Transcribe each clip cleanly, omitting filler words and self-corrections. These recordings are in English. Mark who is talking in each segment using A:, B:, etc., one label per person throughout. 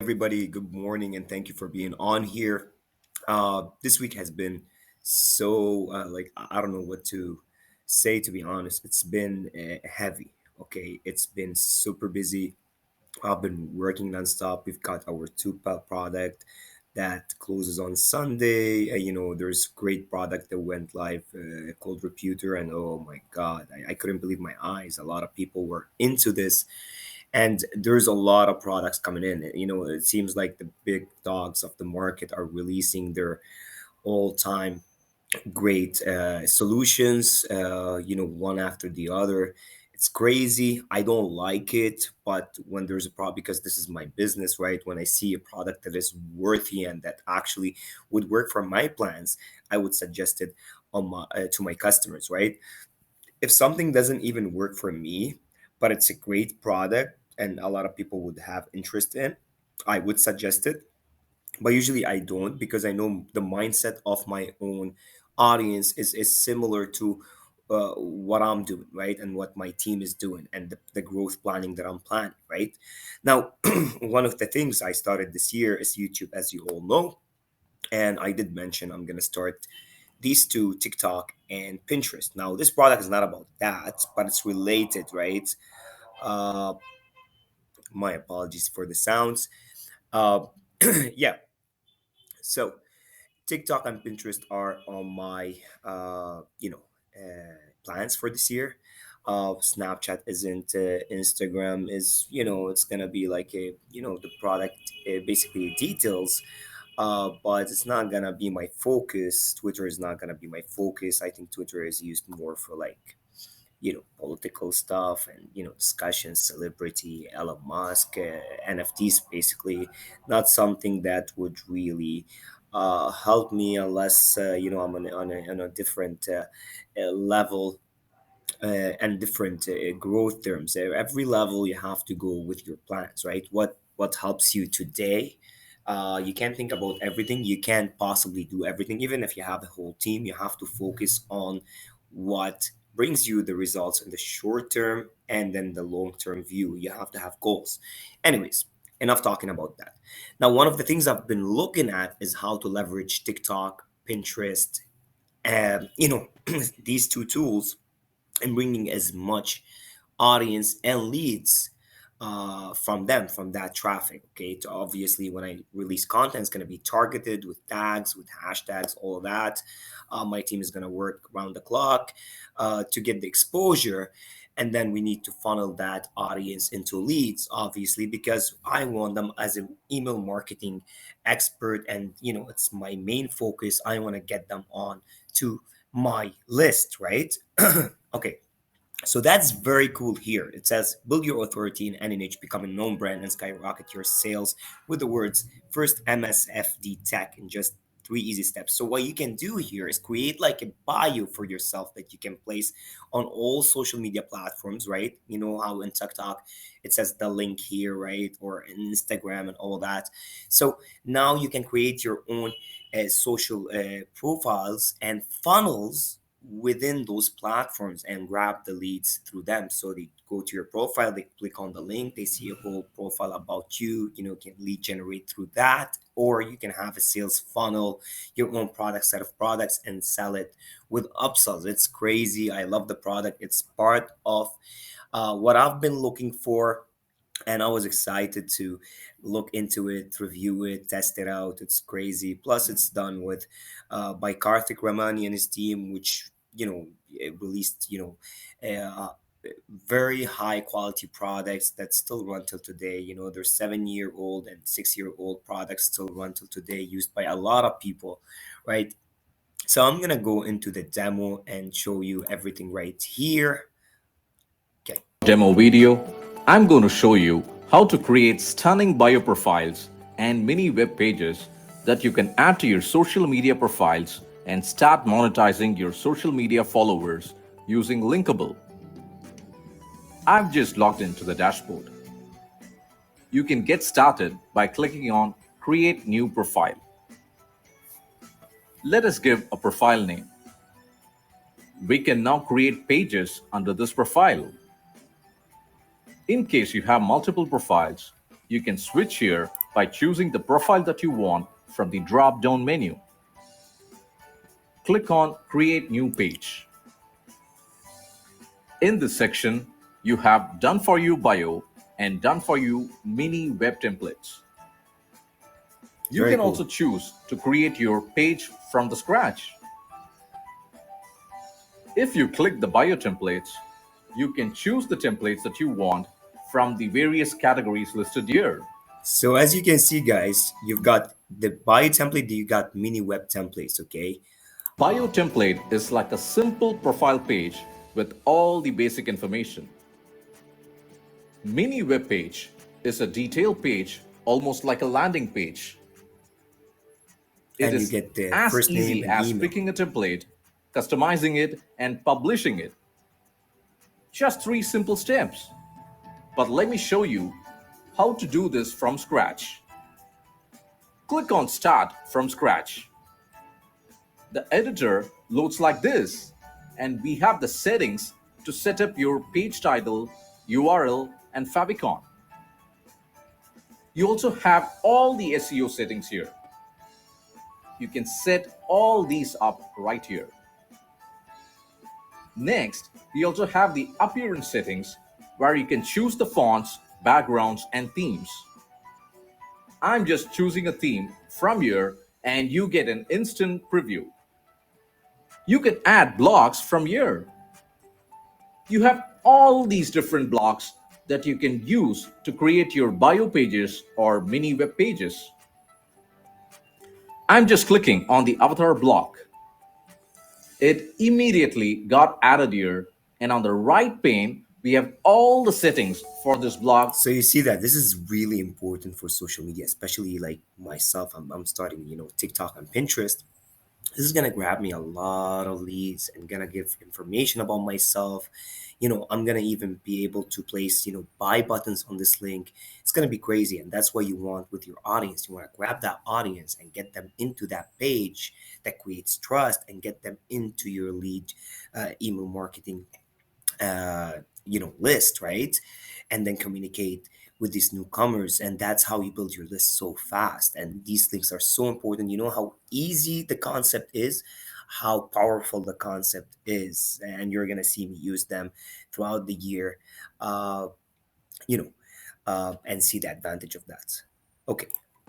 A: everybody. Good morning, and thank you for being on here. This week has been so I don't know what to say, to be honest. It's been heavy. Okay, it's been super busy. I've been working nonstop. We've got our product that closes on Sunday. There's great product that went live called Reputer, and oh my God, I couldn't believe my eyes. A lot of people were into this, and there's a lot of products coming in. It seems like the big dogs of the market are releasing their all-time great solutions, one after the other. It's crazy. I don't like it, but when there's a product, because this is my business, right? When I see a product that is worthy and that actually would work for my plans, I would suggest it to my customers, right? If something doesn't even work for me, but it's a great product and a lot of people would have interest in, I would suggest it. But usually I don't, because I know the mindset of my own audience is similar to what I'm doing, right? And what my team is doing, and the growth planning that I'm planning, right? Now, one of the things I started this year is YouTube, as you all know. And I did mention I'm going to start these two, TikTok and Pinterest. Now, this product is not about that, but it's related, right? Uh, my apologies for the sounds. Uh, yeah, so TikTok and Pinterest are on my, plans for this year. Snapchat isn't. Instagram is. It's gonna be like the product, basically details. But it's not gonna be my focus. Twitter is not gonna be my focus. I think Twitter is used more for like political stuff and discussions, celebrity, Elon Musk, NFTs, basically. Not something that would really help me, unless I'm on a different level, and different growth terms. Every level you have to go with your plans, right? What helps you today. You can't think about everything. You can't possibly do everything. Even if you have a whole team, you have to focus on what brings you the results in the short term, and then the long term view. You have to have goals. Anyways, enough talking about that. Now, one of the things I've been looking at is how to leverage TikTok, Pinterest, and these two tools, and bringing as much audience and leads from that traffic. Okay, to obviously when I release content, it's going to be targeted with tags, with hashtags, all of that. My team is going to work around the clock to get the exposure, and then we need to funnel that audience into leads, obviously, because I want them as an email marketing expert, and it's my main focus. I want to get them on to my list, right? Okay, so that's very cool here. It says build your authority in any niche, become a known brand, and skyrocket your sales with the words first MSFD tech in just three easy steps. So what you can do here is create like a bio for yourself that you can place on all social media platforms, right? You know how in TikTok it says the link here, right? Or in Instagram and all that. So now you can create your own social profiles and funnels within those platforms and grab the leads through them. So they go to your profile, they click on the link, they see a whole profile about you, can lead generate through that, or you can have a sales funnel, your own product, set of products, and sell it with upsells. It's crazy. I love the product. It's part of what I've been looking for, and I was excited to look into it, review it, test it out. It's crazy. Plus, it's done with by Karthik Ramani and his team, which it released very high quality products that still run till today. There's 7-year old and 6-year old products still run till today, used by a lot of people, right? So I'm gonna go into the demo and show you everything right here. Okay.
B: Demo video, I'm going to show you how to create stunning bio profiles and mini web pages that you can add to your social media profiles and start monetizing your social media followers using Linkable. I've just logged into the dashboard. You can get started by clicking on Create New Profile. Let us give a profile name. We can now create pages under this profile. In case you have multiple profiles, you can switch here by choosing the profile that you want from the drop down menu. Click on Create New Page. In this section, you have Done for You Bio and Done for You Mini Web Templates. You
A: Very
B: can
A: cool.
B: also choose to create your page from the scratch. If you click the bio templates, you can choose the templates that you want from the various categories listed here.
A: So as you can see, guys, you've got the bio template, you got mini web templates, okay?
B: Bio template is like a simple profile page with all the basic information. Mini web page is a detailed page, almost like a landing page. It
A: And you
B: is
A: get the
B: as
A: first name
B: easy
A: and
B: as
A: email.
B: picking a template, customizing it, and publishing it. Just three simple steps. But let me show you how to do this from scratch. Click on Start from Scratch. The editor loads like this, and we have the settings to set up your page title, URL, and favicon. You also have all the SEO settings here. You can set all these up right here. Next, we also have the appearance settings where you can choose the fonts, backgrounds, and themes. I'm just choosing a theme from here and you get an instant preview. You can add blocks from here. You have all these different blocks that you can use to create your bio pages or mini web pages. I'm just clicking on the avatar block. It immediately got added here, and on the right pane, we have all the settings for this block.
A: So you see that this is really important for social media, especially like myself. I'm starting, TikTok and Pinterest. This is gonna grab me a lot of leads and gonna give information about myself. I'm gonna even be able to place, buy buttons on this link. It's gonna be crazy, and that's what you want with your audience. You want to grab that audience and get them into that page that creates trust and get them into your lead email marketing list, right? And then communicate with these newcomers, and that's how you build your list so fast. And these things are so important. You know how easy the concept is, how powerful the concept is, and you're gonna see me use them throughout the year, uh you know and see the advantage of that. Okay.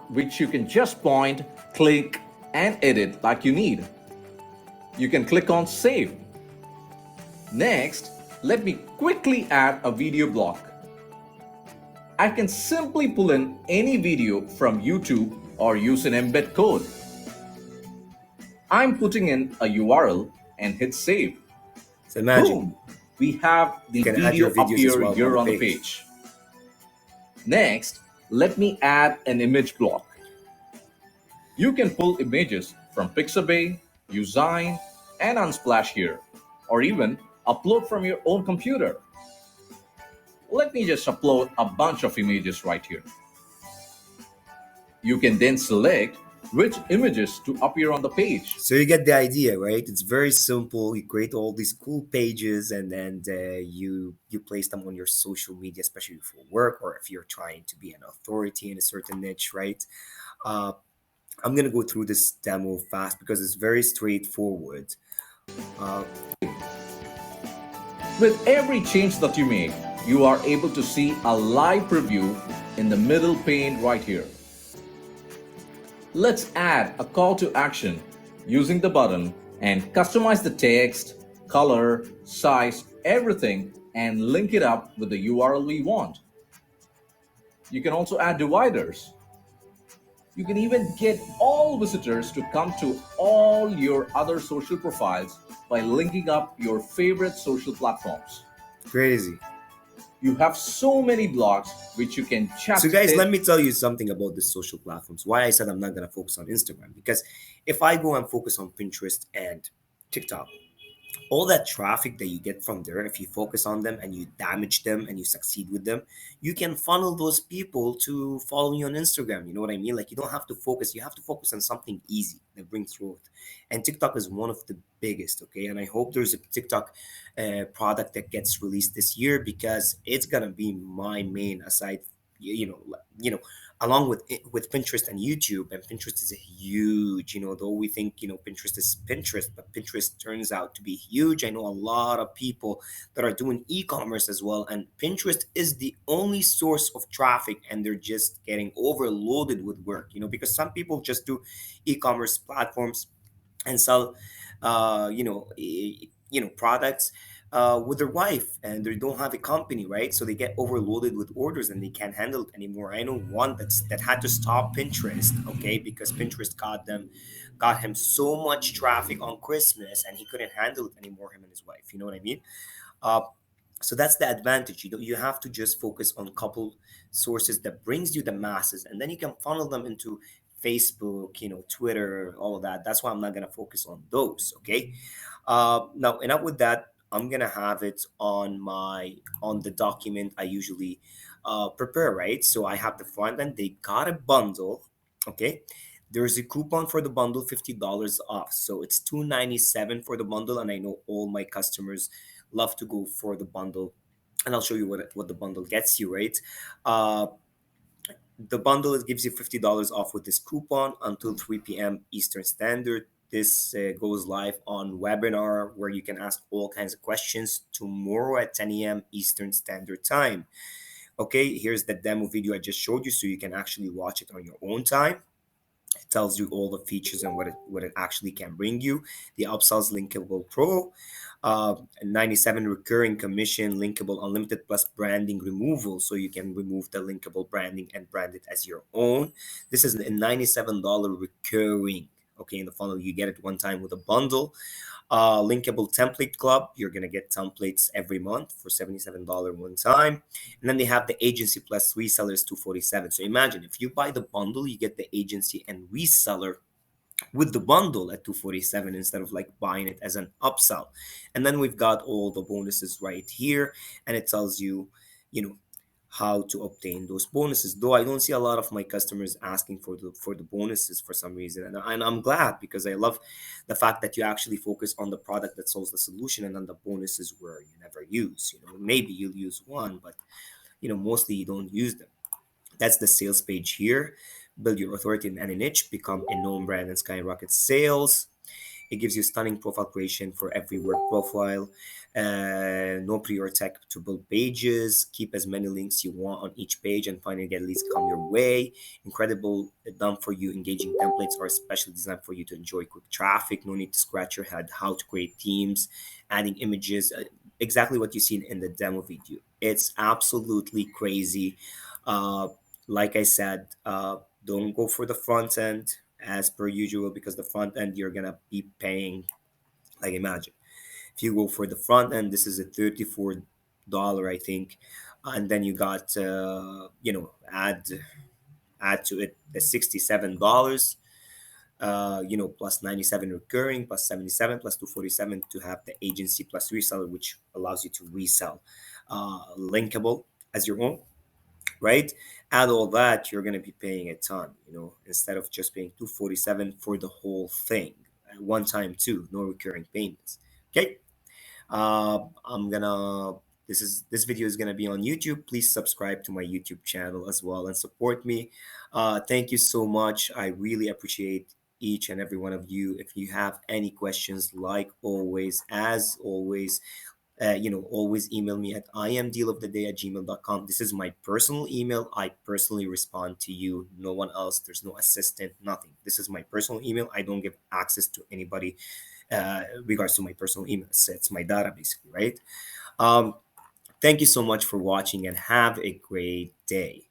B: Which you can just point, click, and edit like you need. You can click on Save. Next, let me quickly add a video block. I can simply pull in any video from YouTube or use an embed code. I'm putting in a URL and hit Save.
A: So imagine
B: Boom! We have
A: you
B: the
A: can add your
B: video
A: videos as
B: appear
A: well on
B: here
A: the
B: on the
A: page.
B: page. Next, let me add an image block. You can pull images from Pixabay, Usign, and Unsplash here, or even upload from your own computer. Let me just upload a bunch of images right here. You can then select which images to appear on the page.
A: So you get the idea, right? It's very simple. You create all these cool pages, and then you place them on your social media, especially for work or if you're trying to be an authority in a certain niche, right? Uh, I'm gonna go through this demo fast because it's very straightforward. Uh,
B: With every change that you make, you are able to see a live preview in the middle pane right here. Let's add a call to action using the button and customize the text, color, size, everything, and link it up with the URL we want. You can also add dividers. You can even get all visitors to come to all your other social profiles by linking up your favorite social platforms.
A: Crazy.
B: You have so many blogs which you can
A: So,
B: just
A: guys,
B: hit.
A: let me tell you something about the social platforms. Why I said I'm not gonna focus on Instagram, because if I go and focus on Pinterest and TikTok, all that traffic that you get from there, if you focus on them and you damage them and you succeed with them, you can funnel those people to follow you on Instagram. You know what I mean? Like, you don't have to focus, you have to focus on something easy that brings growth. And TikTok is one of the biggest. Okay, and I hope there's a TikTok product that gets released this year, because it's gonna be my main, aside, you know like, along with Pinterest and YouTube. And Pinterest is a huge, though we think, Pinterest is Pinterest, but Pinterest turns out to be huge. I know a lot of people that are doing e-commerce as well, and Pinterest is the only source of traffic, and they're just getting overloaded with work, because some people just do e-commerce platforms and sell products with their wife, and they don't have a company, right? So they get overloaded with orders and they can't handle it anymore. I know one that had to stop Pinterest, okay, because Pinterest got him so much traffic on Christmas and he couldn't handle it anymore, him and his wife, you know what I mean? uh, so that's the advantage. You have to just focus on a couple sources that brings you the masses, and then you can funnel them into Facebook, Twitter, all of that. That's why I'm not going to focus on those, okay? Now, enough with that. I'm gonna have it on the document I usually prepare, right? So I have the front end. They got a bundle, okay? There's a coupon for the bundle, $50 off. So it's 297 for the bundle, and I know all my customers love to go for the bundle. And I'll show you what the bundle gets you, right? Uh, the bundle, it gives you $50 off with this coupon until 3 p.m. Eastern Standard. This goes live on webinar where you can ask all kinds of questions tomorrow at 10 a.m. Eastern Standard Time. Okay, here's the demo video I just showed you, so you can actually watch it on your own time. It tells you all the features and what it actually can bring you. The Upsells Linkable Pro, 97 recurring commission, Linkable Unlimited plus branding removal, so you can remove the linkable branding and brand it as your own. This is a $97 recurring. Okay, in the funnel, you get it one time with a bundle. Linkable Template Club, you're gonna get templates every month for $77 one time. And then they have the agency plus resellers 247. So imagine if you buy the bundle, you get the agency and reseller with the bundle at 247 instead of like buying it as an upsell. And then we've got all the bonuses right here, and it tells you, you know, how to obtain those bonuses. Though I don't see a lot of my customers asking for the bonuses for some reason, and I'm glad, because I love the fact that you actually focus on the product that solves the solution, and then the bonuses where you never use. Maybe you'll use one, but mostly you don't use them. That's the sales page here. Build your authority in any niche, become a known brand, and skyrocket sales. It gives you stunning profile creation for every work profile. No pre or tech to build pages. Keep as many links you want on each page and finally get leads come your way. Incredible, done for you. Engaging templates are especially designed for you to enjoy quick traffic. No need to scratch your head how to create themes, adding images. Exactly what you see in the demo video. It's absolutely crazy. Uh, like I said, don't go for the front end as per usual, because the front end you're gonna be paying, like, imagine if you go for the front end, this is a $34, I think, and then you got add to it the $67, plus 97 recurring, plus 77, plus 247 to have the agency plus reseller, which allows you to resell Linkable as your own, right? Add all that, you're going to be paying a ton, instead of just paying 247 for the whole thing at one time too, no recurring payments. Okay. I'm gonna this video is gonna be on YouTube. Please subscribe to my YouTube channel as well and support me. Thank you so much. I really appreciate each and every one of you. If you have any questions, like always, as always, always email me at imdealoftheday@gmail.com. This is my personal email. I personally respond to you, no one else. There's no assistant, nothing. This is my personal email. I don't give access to anybody regards to my personal email. It's my data, basically, right? um, Thank you so much for watching and have a great day.